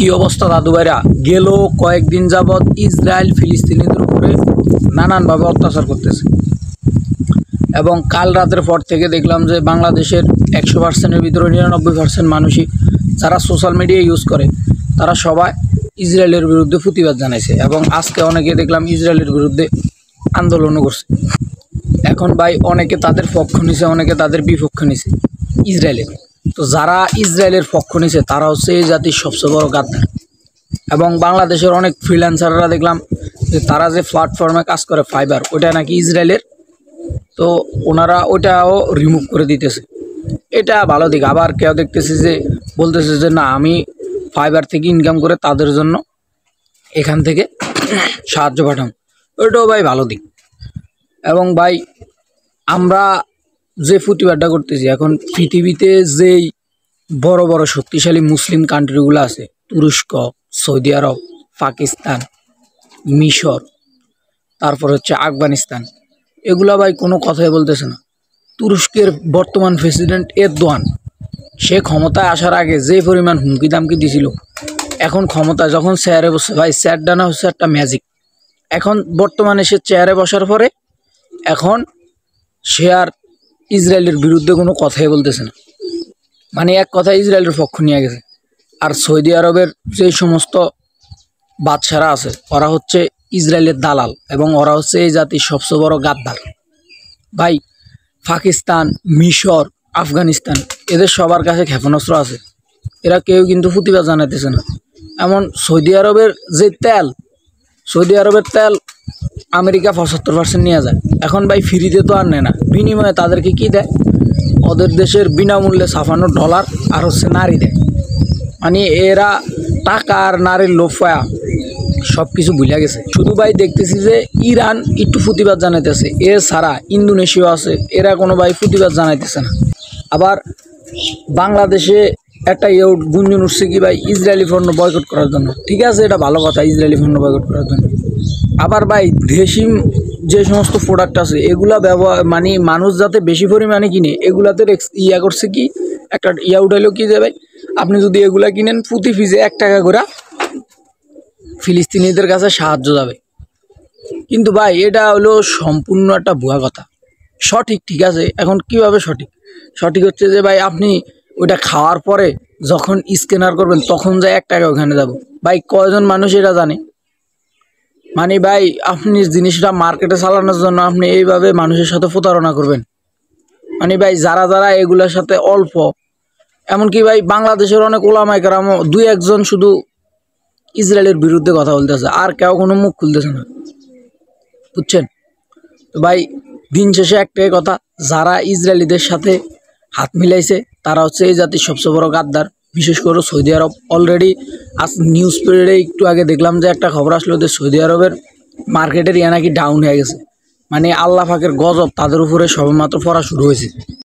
কি অবস্থা দাদু ভাইরা? গেল কয়েকদিন যাবৎ ইসরায়েল ফিলিস্তিনিদের উপরে নানানভাবে অত্যাচার করতেছে এবং কাল রাতের পর থেকে দেখলাম যে বাংলাদেশের 100%-এর ভিতরে 99% মানুষই যারা সোশ্যাল মিডিয়া ইউজ করে তারা সবাই ইসরায়েলের বিরুদ্ধে প্রতিবাদ জানাইছে এবং আজকে অনেকে দেখলাম ইসরায়েলের বিরুদ্ধে আন্দোলনও করছে। এখন ভাই অনেকে তাদের পক্ষ নিছে, অনেকে তাদের বিপক্ষ নিছে ইসরায়েলের। তো যারা ইসরায়েলের পক্ষ নিছে তারা হচ্ছে এই জাতির সবচেয়ে বড় গাদ্দার। এবং বাংলাদেশের অনেক ফ্রিল্যান্সাররা দেখলাম যে তারা যে প্ল্যাটফর্মে কাজ করে ফাইবার, ওটা নাকি ইসরায়েলের, তো ওনারা ওটাও রিমুভ করে দিতেছে। এটা ভালো দিক। আবার কেউ দেখতেছে যে বলতেছে যে না, আমি ফাইবার থেকে ইনকাম করে তাদের জন্য এখান থেকে সাহায্য পাঠাম, ওইটাও ভাই ভালো দিক। এবং ভাই আমরা যে প্রতিবাদটা করতেছি এখন পৃথিবীতে যেই বড় বড় শক্তিশালী মুসলিম কান্ট্রিগুলো আছে, তুরস্ক, সৌদি আরব, পাকিস্তান, মিশর, তারপর হচ্ছে আফগানিস্তান, এগুলা ভাই কোনো কথাই বলতেছে না। তুরস্কের বর্তমান প্রেসিডেন্ট এরদোয়ান, সে ক্ষমতায় আসার আগে যে পরিমাণ হুমকি দামকি দিছিল, এখন ক্ষমতা যখন চেয়ারে বসে ভাই, চেয়ার ডানা হচ্ছে একটা ম্যাজিক। এখন বর্তমানে সে চেয়ারে বসার পরে এখন সে আর ইসরায়েলের বিরুদ্ধে কোনো কথাই বলতেছে না, মানে এক কথা ইসরায়েলের পক্ষ নিয়ে গেছে। আর সৌদি আরবের যে সমস্ত বাদশারা আছে ওরা হচ্ছে ইসরায়েলের দালাল এবং ওরা হচ্ছে এই জাতির সবচেয়ে বড় গাদ্দার। ভাই পাকিস্তান, মিশর, আফগানিস্তান, এদের সবার কাছে ক্ষেপণাস্ত্র আছে, এরা কেউ কিন্তু প্রতিবাদ জানাইতেছে না। এমন সৌদি আরবের যে তেল, সৌদি আরবের তেল আমেরিকা 75% নিয়ে যায়। এখন ভাই ফ্রিতে তো আর নেয় না, বিনিময়ে তাদেরকে কি দেয়? ওদের দেশের বিনামূল্যে $56 আর হচ্ছে নারী দেয়। মানে এরা টাকা আর নারীর লোভ পায়া সব কিছু ভুলে গেছে। শুধু ভাই দেখতেছি যে ইরান একটু প্রতিবাদ জানাইতেছে, এছাড়া ইন্দোনেশিয়া আছে, এরা কোনো ভাই প্রতিবাদ জানাইতেছে না। আবার বাংলাদেশে একটা গুঞ্জন উঠছে কি ভাই, ইসরায়েলি পণ্য বয়কট করার জন্য। ঠিক আছে, এটা ভালো কথা, ইসরায়েলি পণ্য বয়কট করার জন্য। আবার ভাই দেশি যে সমস্ত প্রোডাক্ট আছে এগুলা ব্যবহার, মানে মানুষ যাতে বেশি পরিমাণে কিনে, এগুলাতে করছে কি, একটা উঠাইলো কি যে ভাই আপনি যদি এগুলা কিনেন প্রতি পিসে $1 করে ফিলিস্তিনিদের কাছে সাহায্য যাবে। কিন্তু ভাই এটা হলো সম্পূর্ণ একটা ভুয়া কথা। সঠিক, ঠিক আছে, এখন কিভাবে সঠিক? সঠিক হচ্ছে যে ভাই আপনি ওইটা খাওয়ার পরে যখন স্ক্যানার করবেন তখন যায় $1 ওখানে যাব। ভাই কয়জন মানুষ এটা জানে? মানে ভাই আপনি জিনিসটা মার্কেটে চালানোর জন্য আপনি এইভাবে মানুষের সাথে প্রতারণা করবেন? মানে ভাই যারা যারা এগুলোর সাথে অল্প, এমনকি ভাই বাংলাদেশের অনেক ওলামায়ে কেরাম 2-1 জন শুধু ইসরায়েলের বিরুদ্ধে কথা বলতেছে, আর কেউ কোনো মুখ খুলতেছে না, বুঝছেন? তো ভাই দিন শেষে একটাই কথা, যারা ইসরায়েলিদের সাথে হাত মিলাইছে তারা হচ্ছে এই জাতির সবচেয়ে বড় গাদ্দার। বিশেষ করে সৌদি আরব। অলরেডি আজ নিউজ পেডে একটু আগে দেখলাম যে একটা খবর আসলো যে সৌদি আরবের মার্কেটের নাকি ডাউন হয়ে গেছে। মানে আল্লাহ পাকের গজব তাদের উপরে সবেমাত্র পড়া শুরু হয়েছে।